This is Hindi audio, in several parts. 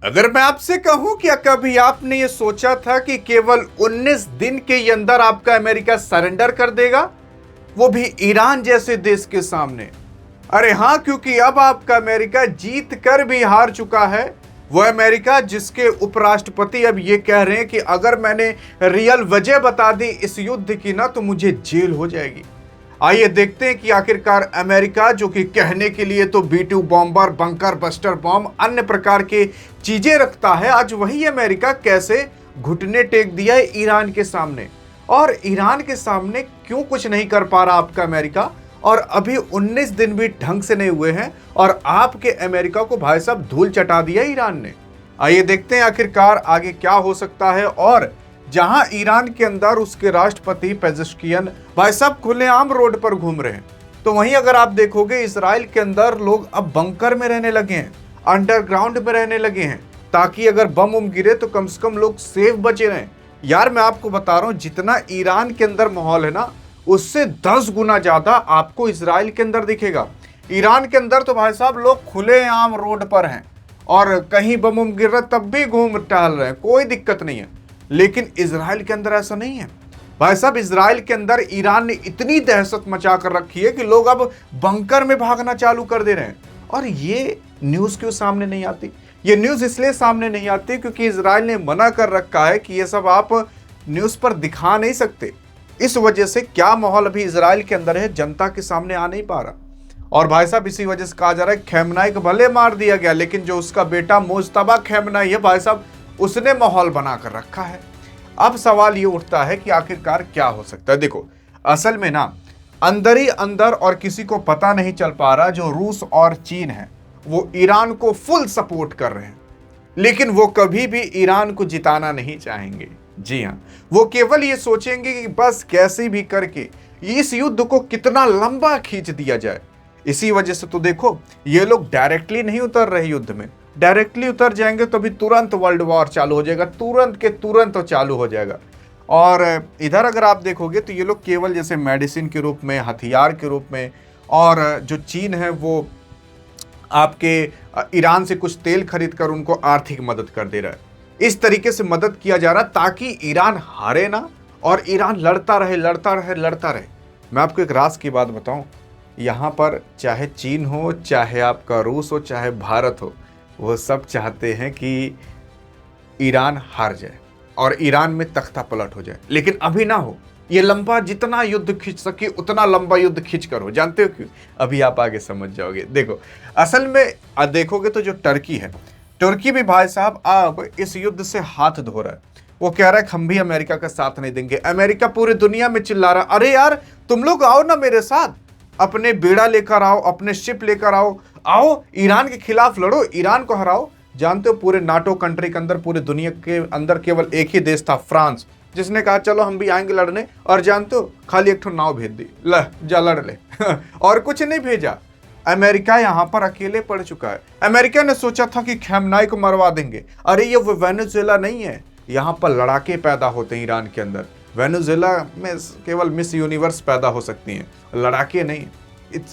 अगर मैं आपसे कहूं, क्या कभी आपने ये सोचा था कि केवल 19 दिन के अंदर आपका अमेरिका सरेंडर कर देगा, वो भी ईरान जैसे देश के सामने? अरे हां, क्योंकि अब आपका अमेरिका जीत कर भी हार चुका है। वो अमेरिका जिसके उपराष्ट्रपति अब ये कह रहे हैं कि अगर मैंने रियल वजह बता दी इस युद्ध की ना, तो मुझे जेल हो जाएगी। आइए देखते हैं कि आखिरकार अमेरिका, जो कि कहने के लिए तो B2 bomber, bunker buster bomb, अन्य प्रकार के चीजें रखता है, आज वही अमेरिका कैसे घुटने टेक दिया है ईरान के सामने। और ईरान के सामने क्यों कुछ नहीं कर पा रहा आपका अमेरिका, और अभी 19 दिन भी ढंग से नहीं हुए हैं और आपके अमेरिका को भाई साहब धूल चटा दिया ईरान ने। आइए देखते हैं आखिरकार आगे क्या हो सकता है। और जहां ईरान के अंदर उसके राष्ट्रपति पेजेश्कियन भाई साहब खुलेआम रोड पर घूम रहे हैं, तो वहीं अगर आप देखोगे इजराइल के अंदर लोग अब बंकर में रहने लगे हैं, अंडरग्राउंड में रहने लगे हैं, ताकि अगर बम उम गिरे तो कम से कम लोग सेफ बचे रहें। यार मैं आपको बता रहा हूं, जितना ईरान के अंदर माहौल है ना, उससे 10 गुना ज्यादा आपको इजराइल के अंदर दिखेगा। ईरान के अंदर तो भाई साहब लोग खुलेआम रोड पर हैं और कहीं बम उम गिर रहा तब भी घूम टहल रहे हैं, कोई दिक्कत नहीं है। लेकिन इजराइल के अंदर ऐसा नहीं है भाई साहब। इजराइल के अंदर ईरान ने इतनी दहशत मचा कर रखी है कि लोग अब बंकर में भागना चालू कर दे रहे हैं। और ये न्यूज़ क्यों सामने नहीं आती? ये न्यूज़ इसलिए सामने नहीं आती क्योंकि इजराइल ने मना कर रखा है कि ये सब आप न्यूज़ पर दिखा नहीं सकते। इस वजह से क्या माहौल अभी इजराइल के अंदर है, जनता के सामने आ नहीं पा रहा। और भाई साहब इसी वजह से कहा जा रहा है खैमनाई को भले मार दिया गया, लेकिन जो उसका बेटा मुज्तबा खैमनाई है भाई साहब, उसने माहौल बना कर रखा है। अब सवाल ये उठता है कि आखिरकार क्या हो सकता है। देखो, असल में ना अंदर ही अंदर और किसी को पता नहीं चल पा रहा, जो रूस और चीन है वो ईरान को फुल सपोर्ट कर रहे हैं, लेकिन वो कभी भी ईरान को जिताना नहीं चाहेंगे। जी हाँ, वो केवल ये सोचेंगे कि बस कैसे भी करके इस युद्ध को कितना लंबा खींच दिया जाए। इसी वजह से तो देखो, ये लोग डायरेक्टली नहीं उतर रहे युद्ध में। डायरेक्टली उतर जाएंगे तो भी तुरंत वर्ल्ड वॉर चालू हो जाएगा, तुरंत के तुरंत तो चालू हो जाएगा। और इधर अगर आप देखोगे तो ये लोग केवल जैसे मेडिसिन के रूप में, हथियार के रूप में, और जो चीन है वो आपके ईरान से कुछ तेल खरीद कर उनको आर्थिक मदद कर दे रहा है। इस तरीके से मदद किया जा रहा ताकि ईरान हारे ना, और ईरान लड़ता रहे लड़ता रहे लड़ता रहे। मैं आपको एक राज की बात बताऊं, यहाँ पर चाहे चीन हो, चाहे आपका रूस हो, चाहे भारत हो, वो सब चाहते हैं कि ईरान हार जाए और ईरान में तख्ता पलट हो जाए, लेकिन अभी ना हो। ये लंबा जितना युद्ध खींच सके उतना लंबा युद्ध खींच कर हो। जानते हो क्यों? अभी आप आगे समझ जाओगे। देखो, असल में देखोगे तो जो टर्की है, तुर्की भी भाई साहब अब इस युद्ध से हाथ धो रहा है। वो कह रहा है हम भी अमेरिका का साथ नहीं देंगे। अमेरिका पूरी दुनिया में चिल्ला रहा, अरे यार तुम लोग आओ ना मेरे साथ, अपने बेड़ा लेकर आओ, अपने शिप लेकर आओ, आओ ईरान के खिलाफ लड़ो, ईरान को हराओ। जानते हो पूरे नाटो कंट्री के अंदर, पूरे दुनिया के अंदर केवल एक ही देश था, फ्रांस, जिसने कहा चलो हम भी आएंगे लड़ने। और जानते हो खाली एक ठो नाव भेज दी, ल जा लड़ ले और कुछ नहीं भेजा। अमेरिका यहां पर अकेले पड़ चुका है। अमेरिका ने सोचा था कि खैमनाई को मरवा देंगे। अरे ये वेनेजुएला नहीं है, यहां पर लड़ाके पैदा होते हैं ईरान के अंदर। वेनेजुएला में केवल मिस यूनिवर्स पैदा हो सकती हैं, लड़ाके नहीं।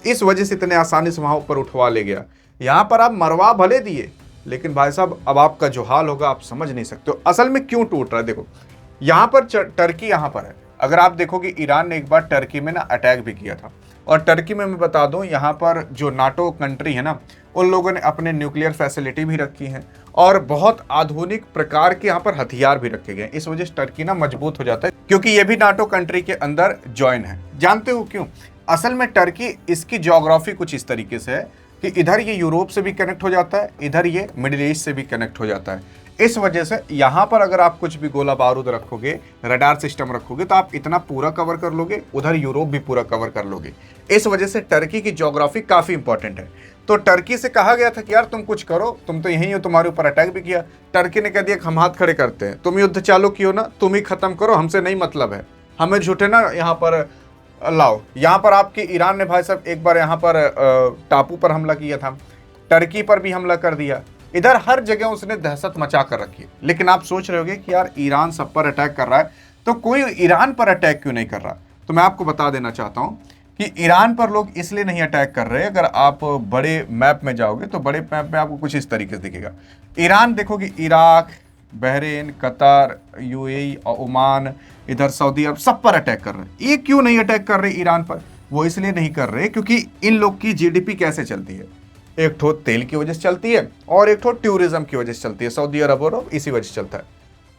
इस वजह से इतने आसानी से वहां ऊपर उठवा ले गया। यहां पर आप मरवा भले दिए, लेकिन भाई साहब अब आपका जो हाल होगा आप समझ नहीं सकते हो। असल में क्यों टूट रहा है? देखो, यहां पर टर्की यहां पर है। अगर आप देखोगे ईरान ने एक बार टर्की में ना अटैक भी किया था, और टर्की में मैं बता दूं, यहाँ पर जो नाटो कंट्री है ना, उन लोगों ने अपने न्यूक्लियर फैसिलिटी भी रखी है और बहुत आधुनिक प्रकार के यहाँ पर हथियार भी रखे गए। इस वजह से टर्की ना मजबूत हो जाता है, क्योंकि ये भी नाटो कंट्री के अंदर ज्वाइन है। जानते हो क्यों? असल में टर्की, इसकी ज्योग्राफी कुछ इस तरीके से है कि इधर ये यूरोप से भी कनेक्ट हो जाता है, इधर ये मिडिल ईस्ट से भी कनेक्ट हो जाता है। इस वजह से यहाँ पर अगर आप कुछ भी गोला बारूद रखोगे, रडार सिस्टम रखोगे, तो आप इतना पूरा कवर कर लोगे, उधर यूरोप भी पूरा कवर कर लोगे। इस वजह से टर्की की ज्योग्राफी काफ़ी इंपॉर्टेंट है। तो टर्की से कहा गया था कि यार तुम कुछ करो, तुम तो यहीं हो, तुम्हारे ऊपर अटैक भी किया। टर्की ने कह दिया हम हाथ खड़े करते हैं, तुम युद्ध चालू कियो ना, तुम ही खत्म करो, हमसे नहीं मतलब है, हमें झूठे ना यहाँ पर लाओ। यहाँ पर आपके ईरान ने भाई साहब एक बार यहाँ पर टापू पर हमला किया था, टर्की पर भी हमला कर दिया। इधर हर जगह उसने दहशत मचा कर रखी है। लेकिन आप सोच रहे होगे कि यार ईरान सब पर अटैक कर रहा है, तो कोई ईरान पर अटैक क्यों नहीं कर रहा? तो मैं आपको बता देना चाहता हूँ कि ईरान पर लोग इसलिए नहीं अटैक कर रहे। अगर आप बड़े मैप में जाओगे तो बड़े मैप में आपको कुछ इस तरीके से दिखेगा। ईरान देखोगे, इराक, बहरीन, कतर, यूएई और ओमान, इधर सऊदी अरब, सब पर अटैक कर रहे हैं। ये क्यों नहीं अटैक कर रहे ईरान पर? वो इसलिए नहीं कर रहे क्योंकि इन लोग की जीडीपी कैसे चलती है, एक ठो तेल की वजह से चलती है और एक ठो टूरिज्म की वजह से चलती है। सऊदी अरब और इसी वजह से चलता है।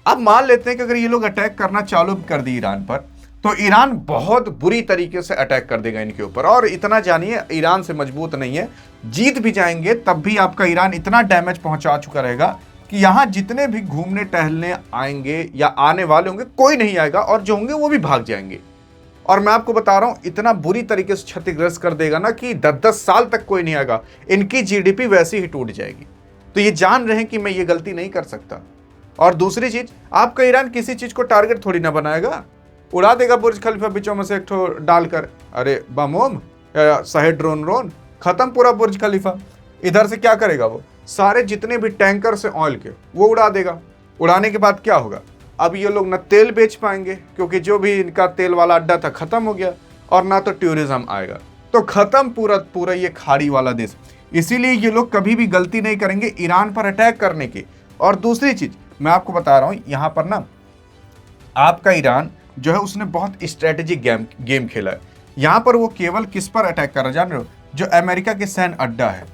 अब मान लेते हैं कि अगर ये लोग अटैक करना चालू कर दी ईरान पर, तो ईरान बहुत बुरी तरीके से अटैक कर देगा इनके ऊपर। और इतना जानिए, ईरान से मजबूत नहीं है, जीत भी जाएंगे तब भी आपका ईरान इतना डैमेज पहुंचा चुका रहेगा कि यहां जितने भी घूमने टहलने आएंगे या आने वाले होंगे, कोई नहीं आएगा, और जो होंगे वो भी भाग जाएंगे। और मैं आपको बता रहा हूं, इतना बुरी तरीके से क्षतिग्रस्त कर देगा ना कि 10-10 साल तक कोई नहीं आएगा। इनकी जीडीपी वैसे ही टूट जाएगी। तो ये जान रहे हैं कि मैं ये गलती नहीं कर सकता। और दूसरी चीज, आपका ईरान किसी चीज को टारगेट थोड़ी ना बनाएगा, उड़ा देगा बुर्ज खलीफा बीचों में से एक ठो डालकर, अरे बम वम सहे ड्रोन रोन, खत्म पूरा बुर्ज खलीफा। इधर से क्या करेगा वो, सारे जितने भी टैंकर से ऑयल के वो उड़ा देगा। उड़ाने के बाद क्या होगा, अब ये लोग ना तेल बेच पाएंगे क्योंकि जो भी इनका तेल वाला अड्डा था खत्म हो गया, और ना तो टूरिज्म आएगा, तो खत्म पूरा पूरा ये खाड़ी वाला देश। इसीलिए ये लोग कभी भी गलती नहीं करेंगे ईरान पर अटैक करने की। और दूसरी चीज मैं आपको बता रहा हूं, यहां पर ना आपका ईरान जो है उसने बहुत स्ट्रेटेजिक गेम खेला है। यहां पर वो केवल किस पर अटैक कर रहा है जान रहे हो, जो अमेरिका के सैन्य अड्डा है,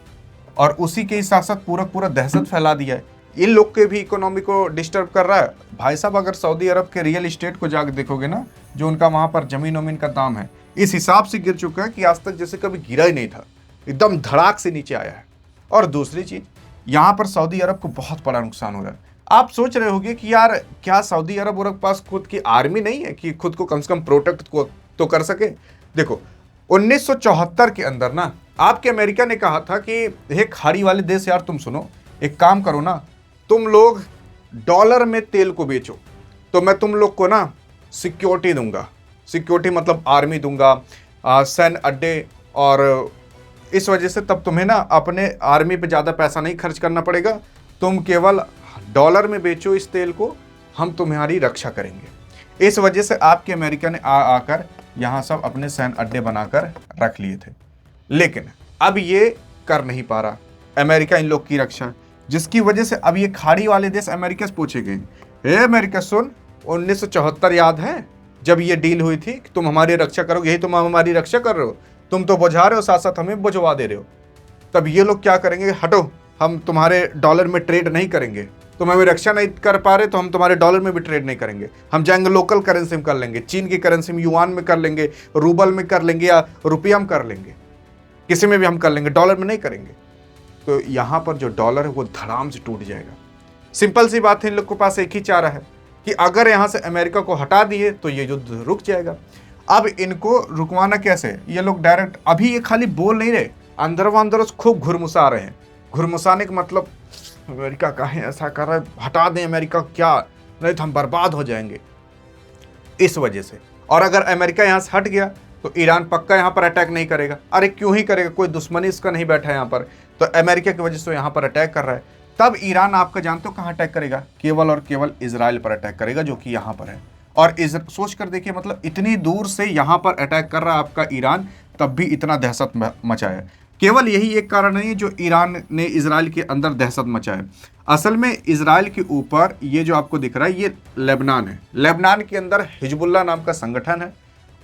और उसी के साथ साथ पूरा पूरा दहशत फैला दिया है। इन लोग के भी इकोनॉमी को डिस्टर्ब कर रहा है। भाई साहब, अगर सऊदी अरब के रियल इस्टेट को जाकर देखोगे ना, जो उनका वहां पर जमीन वमीन का दाम है, इस हिसाब से गिर चुका है कि आज तक जैसे कभी गिरा ही नहीं था, एकदम धड़ाक से नीचे आया है। और दूसरी चीज, यहाँ पर सऊदी अरब को बहुत बड़ा नुकसान हो रहा है। आप सोच रहे होंगे कि यार क्या सऊदी अरब के पास खुद की आर्मी नहीं है कि खुद को कम से कम प्रोटेक्ट को तो कर सके। देखो 1974 के अंदर ना आपके अमेरिका ने कहा था कि हे खाड़ी वाले देश यार, तुम सुनो, एक काम करो ना, तुम लोग डॉलर में तेल को बेचो तो मैं तुम लोग को ना सिक्योरिटी दूंगा। सिक्योरिटी मतलब आर्मी दूंगा, सैन्य अड्डे, और इस वजह से तब तुम्हें ना अपने आर्मी पे ज़्यादा पैसा नहीं खर्च करना पड़ेगा, तुम केवल डॉलर में बेचो इस तेल को, हम तुम्हारी रक्षा करेंगे। इस वजह से आपके अमेरिका ने आकर यहाँ सब अपने सैन्य अड्डे बनाकर रख लिए थे। लेकिन अब ये कर नहीं पा रहा अमेरिका इन लोग की रक्षा, जिसकी वजह से अब ये खाड़ी वाले देश अमेरिका से पूछे गए, हे अमेरिका सुन, 1974 याद है जब ये डील हुई थी कि तुम हमारी रक्षा करोगे, यही तुम हमारी रक्षा कर रहे हो, तुम तो बुझा रहे हो, साथ साथ हमें बुझवा दे रहे हो। तब ये लोग क्या करेंगे, हटो, हम तुम्हारे डॉलर में ट्रेड नहीं करेंगे, तुम हमें रक्षा नहीं कर पा रहे तो हम तुम्हारे डॉलर में भी ट्रेड नहीं करेंगे, हम जाएंगे लोकल करेंसी में कर लेंगे, चीन की करेंसी में युआन में कर लेंगे, रूबल में कर लेंगे, या रुपया में कर लेंगे, किसी में भी हम कर लेंगे, डॉलर में नहीं करेंगे। तो यहाँ पर जो डॉलर है वो धड़ाम से टूट जाएगा। सिंपल सी बात है, इन लोग के पास एक ही चारा है कि अगर यहाँ से अमेरिका को हटा दिए तो ये युद्ध रुक जाएगा। अब इनको रुकवाना कैसे, ये लोग डायरेक्ट अभी ये खाली बोल नहीं रहे, अंदर खूब घुरमुसा रहे हैं। घुरमुसाने का मतलब अमेरिका काहे ऐसा कर रहा है, हटा दें अमेरिका क्या, नहीं तो हम बर्बाद हो जाएंगे, इस वजह से। और अगर अमेरिका यहाँ से हट गया तो ईरान पक्का यहाँ पर अटैक नहीं करेगा। अरे क्यों ही करेगा, कोई दुश्मनी इसका नहीं बैठा है यहाँ पर, तो अमेरिका की वजह से यहाँ पर अटैक कर रहा है। तब ईरान आपका जानते हो कहाँ अटैक करेगा, केवल और केवल इजराइल पर अटैक करेगा, जो कि यहाँ पर है। और सोच कर देखिए, मतलब इतनी दूर से यहाँ पर अटैक कर रहा है आपका ईरान, तब भी इतना दहशत मचा है। केवल यही एक कारण नहीं है जो ईरान ने इजराइल के अंदर दहशत मचा है। असल में इजराइल के ऊपर ये जो आपको दिख रहा है, ये लेबनान है। लेबनान के अंदर हिजबुल्लाह नाम का संगठन है,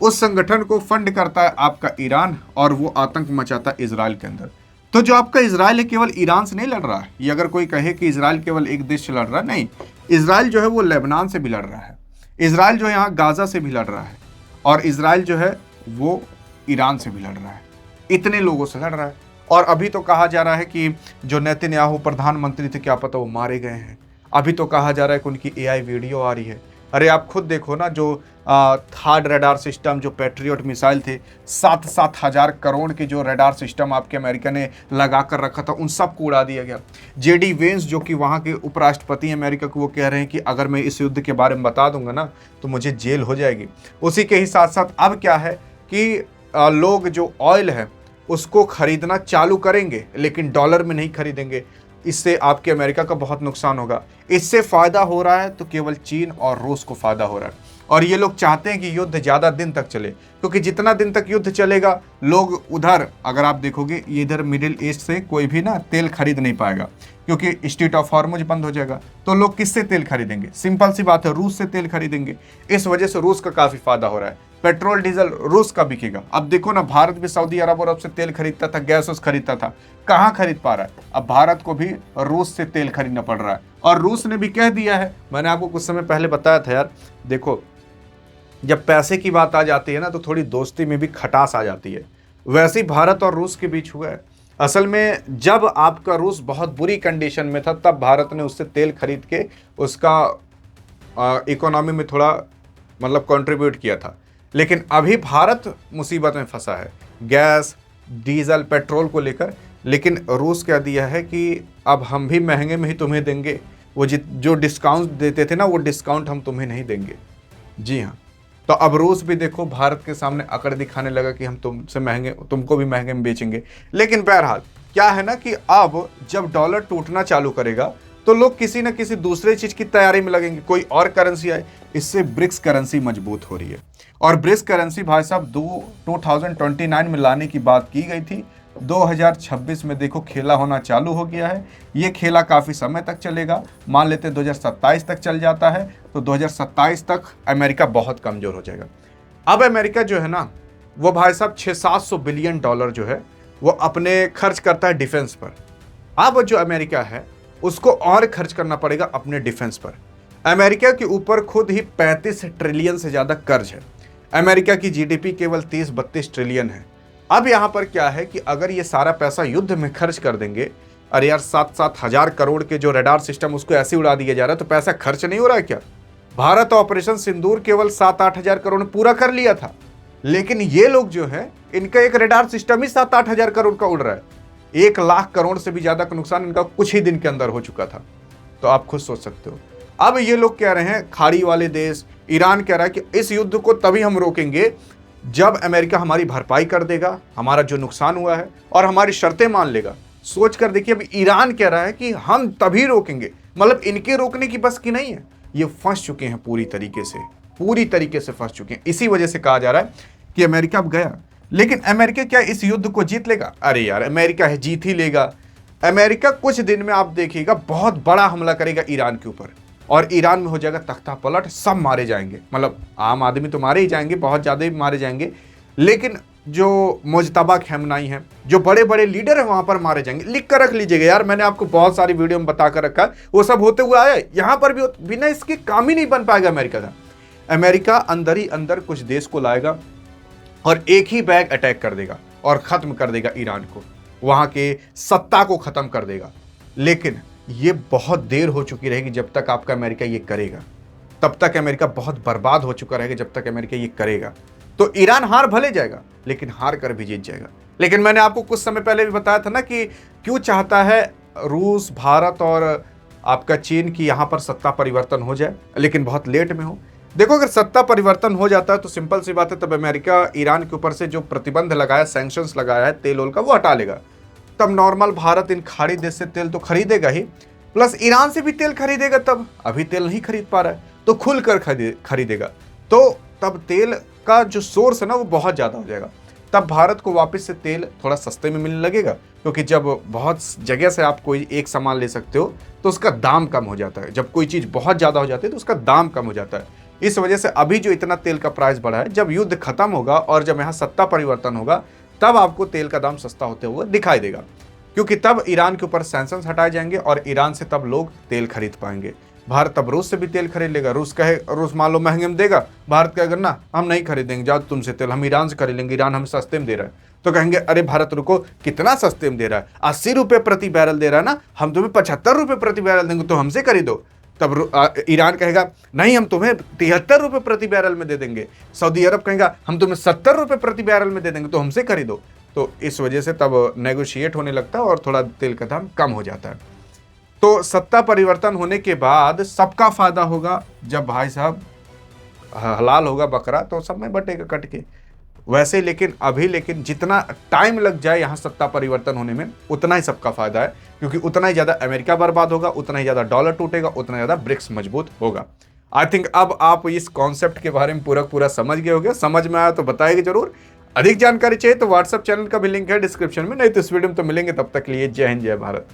उस संगठन को फंड करता है आपका ईरान, और वो आतंक मचाता है इजराइल के अंदर। तो जो आपका इजराइल है केवल ईरान से नहीं लड़ रहा है। ये अगर कोई कहे कि इजराइल केवल एक देश से लड़ रहा है, नहीं, इजराइल जो है वो लेबनान से भी लड़ रहा है, इजराइल जो है यहाँ गाजा से भी लड़ रहा है, और इजराइल जो है वो ईरान से भी लड़ रहा है, इतने लोगों से लड़ रहा है। और अभी तो कहा जा रहा है कि जो नेतन्याहू प्रधानमंत्री थे, क्या पता वो मारे गए हैं। अभी तो कहा जा रहा है कि उनकी एआई वीडियो आ रही है। अरे आप खुद देखो ना, जो थर्ड रडार सिस्टम, जो पैट्रियट मिसाइल थे, 7-7 हज़ार करोड़ के जो रडार सिस्टम आपके अमेरिका ने लगा कर रखा था, उन सब को उड़ा दिया गया। जेडी वेंस जो कि वहाँ के उपराष्ट्रपति अमेरिका को, वो कह रहे हैं कि अगर मैं इस युद्ध के बारे में बता दूंगा ना तो मुझे जेल हो जाएगी। उसी के ही साथ साथ अब क्या है कि लोग जो ऑयल है उसको खरीदना चालू करेंगे, लेकिन डॉलर में नहीं खरीदेंगे। इससे आपके अमेरिका का बहुत नुकसान होगा। इससे फ़ायदा हो रहा है तो केवल चीन और रूस को फ़ायदा हो रहा है। और ये लोग चाहते हैं कि युद्ध ज़्यादा दिन तक चले, क्योंकि जितना दिन तक युद्ध चलेगा लोग उधर, अगर आप देखोगे ये इधर मिडिल ईस्ट से कोई भी ना तेल खरीद नहीं पाएगा, क्योंकि स्ट्रेट ऑफ हॉर्मुज बंद हो जाएगा। तो लोग किससे तेल खरीदेंगे? सिंपल सी बात है, रूस से तेल खरीदेंगे। इस वजह से रूस का काफ़ी फायदा हो रहा है। पेट्रोल डीजल रूस का बिकेगा। अब देखो ना, भारत भी सऊदी अरब और से तेल खरीदता था, गैस उस खरीदता था, कहाँ खरीद पा रहा है? अब भारत को भी रूस से तेल खरीदना पड़ रहा है। और रूस ने भी कह दिया है, मैंने आपको कुछ समय पहले बताया था यार, देखो जब पैसे की बात आ जाती है ना तो थोड़ी दोस्ती में भी खटास आ जाती है। वैसे ही भारत और रूस के बीच हुआ है। असल में जब आपका रूस बहुत बुरी कंडीशन में था तब भारत ने उससे तेल खरीद के उसका इकोनॉमी में थोड़ा मतलब कंट्रीब्यूट किया था। लेकिन अभी भारत मुसीबत में फंसा है गैस, डीजल, पेट्रोल को लेकर। लेकिन रूस कह दिया है कि अब हम भी महंगे में ही तुम्हें देंगे, वो जो डिस्काउंट देते थे ना वो डिस्काउंट हम तुम्हें नहीं देंगे। जी हाँ, तो अब रूस भी देखो भारत के सामने अकड़ दिखाने लगा कि हम तुमको भी महंगे में बेचेंगे। लेकिन बहरहाल क्या है ना कि अब जब डॉलर टूटना चालू करेगा तो लोग किसी न किसी दूसरे चीज की तैयारी में लगेंगे, कोई और करेंसी आए। इससे ब्रिक्स करेंसी मजबूत हो रही है। और ब्रिक्स करेंसी भाई साहब 2029 में लाने की बात की गई थी। 2026 में देखो खेला होना चालू हो गया है। ये खेला काफ़ी समय तक चलेगा, मान लेते 2027 तक चल जाता है तो 2027 तक अमेरिका बहुत कमज़ोर हो जाएगा। अब अमेरिका जो है ना वो भाई साहब 600-700 बिलियन डॉलर जो है वो अपने खर्च करता है डिफेंस पर। अब जो अमेरिका है उसको और खर्च करना पड़ेगा अपने डिफेंस पर। अमेरिका के ऊपर खुद ही 35 ट्रिलियन से ज़्यादा कर्ज है। अमेरिका की जीडीपी केवल 30-32 ट्रिलियन है। अब यहाँ पर क्या है कि अगर ये सारा पैसा युद्ध में खर्च कर देंगे, अरे यार 7-7 हजार करोड़ के जो रडार सिस्टम उसको ऐसे उड़ा दिया जा रहा है तो पैसा खर्च नहीं हो रहा है क्या? भारत ऑपरेशन सिंदूर केवल 7-8 हजार करोड़ में पूरा कर लिया था, लेकिन ये लोग जो है इनका एक रडार सिस्टम ही 7-8 हजार करोड़ का उड़ रहा है। 1 लाख करोड़ से भी ज्यादा का नुकसान इनका कुछ ही दिन के अंदर हो चुका था। तो आप खुद सोच सकते हो। अब ये लोग कह रहे हैं, खाड़ी वाले देश ईरान कह रहा है कि इस युद्ध को तभी हम रोकेंगे जब अमेरिका हमारी भरपाई कर देगा, हमारा जो नुकसान हुआ है, और हमारी शर्तें मान लेगा। सोच कर देखिए, अब ईरान कह रहा है कि हम तभी रोकेंगे, मतलब इनके रोकने की बस की नहीं है। ये फंस चुके हैं पूरी तरीके से फंस चुके हैं। इसी वजह से कहा जा रहा है कि अमेरिका अब गया। लेकिन अमेरिका क्या इस युद्ध को जीत लेगा? अरे यार अमेरिका है, जीत ही लेगा। अमेरिका कुछ दिन में आप देखिएगा बहुत बड़ा हमला करेगा ईरान के ऊपर, और ईरान में हो जाएगा तख्ता पलट, सब मारे जाएंगे। मतलब आम आदमी तो मारे ही जाएंगे, बहुत ज़्यादा ही मारे जाएंगे, लेकिन जो मुजतबा खamenei हैं, जो बड़े बड़े लीडर हैं वहाँ पर मारे जाएंगे। लिख कर रख लीजिएगा यार, मैंने आपको बहुत सारी वीडियो में बता कर रखा है, वो सब होते हुए आया। यहाँ पर भी बिना इसके काम ही नहीं बन पाएगा अमेरिका का। अमेरिका अंदर ही अंदर कुछ देश को लाएगा और एक ही बैग अटैक कर देगा और ख़त्म कर देगा ईरान को, वहाँ के सत्ता को ख़त्म कर देगा। लेकिन ये बहुत देर हो चुकी रहेगी जब तक आपका अमेरिका ये करेगा। तब तक अमेरिका बहुत बर्बाद हो चुका रहेगा जब तक अमेरिका ये करेगा। तो ईरान हार भले जाएगा, लेकिन हार कर भी जीत जाएगा। लेकिन मैंने आपको कुछ समय पहले भी बताया था ना कि क्यों चाहता है रूस, भारत और आपका चीन की यहाँ पर सत्ता परिवर्तन हो जाए, लेकिन बहुत लेट में हो। देखो, अगर सत्ता परिवर्तन हो जाता है तो सिंपल सी बात है, तब अमेरिका ईरान के ऊपर से जो प्रतिबंध लगाया, सैंक्शंस लगाया है तेल ओल का, वो हटा लेगा। तब नॉर्मल भारत इन खाड़ी देश से तेल तो खरीदेगा ही, प्लस ईरान से भी तेल खरीदेगा। तब अभी तेल नहीं खरीद पा रहा है तो खुलकर खरीदेगा। तो तब तेल का जो सोर्स है ना वो बहुत ज़्यादा हो जाएगा। तब भारत को वापस से तेल थोड़ा सस्ते में मिलने लगेगा, क्योंकि जब बहुत जगह से आप कोई एक सामान ले सकते हो तो उसका दाम कम हो जाता है। जब कोई चीज़ बहुत ज़्यादा हो जाती है तो उसका दाम कम हो जाता है। इस वजह से अभी जो इतना तेल का प्राइस बढ़ा है, जब युद्ध खत्म होगा और जब यहाँ सत्ता परिवर्तन होगा तब आपको तेल का दाम सस्ता होते हुए दिखाई देगा, क्योंकि तब ईरान के ऊपर सैंक्शंस हटाए जाएंगे और ईरान से तब लोग तेल खरीद पाएंगे। भारत तब रूस से भी तेल खरीद लेगा। रूस मान लो महंगे में देगा, भारत कहेगा ना हम नहीं खरीदेंगे, जाओ तुमसे तेल, हम ईरान से खरीद लेंगे, ईरान हमें सस्ते में दे रहा है। तो कहेंगे अरे भारत रुको, कितना सस्ते में दे रहा है, 80 रुपये प्रति बैरल दे रहा है ना, हम तुम्हें 75 रुपये प्रति बैरल देंगे, तो हमसे खरीदो। तब ईरान कहेगा नहीं, हम तुम्हें 73 रुपये प्रति बैरल में दे देंगे। सऊदी अरब कहेगा हम तुम्हें 70 रुपये प्रति बैरल में दे देंगे, तो हमसे खरीदो। तो इस वजह से तब नेगोशिएट होने लगता है और थोड़ा तेल का दाम कम हो जाता है। तो सत्ता परिवर्तन होने के बाद सबका फायदा होगा। जब भाई साहब हलाल होगा बकरा तो सब में बटेगा कट के। वैसे लेकिन जितना टाइम लग जाए यहाँ सत्ता परिवर्तन होने में, उतना ही सबका फायदा है, क्योंकि उतना ही ज़्यादा अमेरिका बर्बाद होगा, उतना ही ज़्यादा डॉलर टूटेगा, उतना ज़्यादा ब्रिक्स मजबूत होगा। आई थिंक अब आप इस कॉन्सेप्ट के बारे में पूरा समझ गए होंगे। समझ में आया तो बताइए जरूर। अधिक जानकारी चाहिए तो व्हाट्सएप चैनल का भी लिंक है डिस्क्रिप्शन में, नहीं तो इस वीडियो में तो मिलेंगे। तब तक के लिए जय हिंद जय भारत।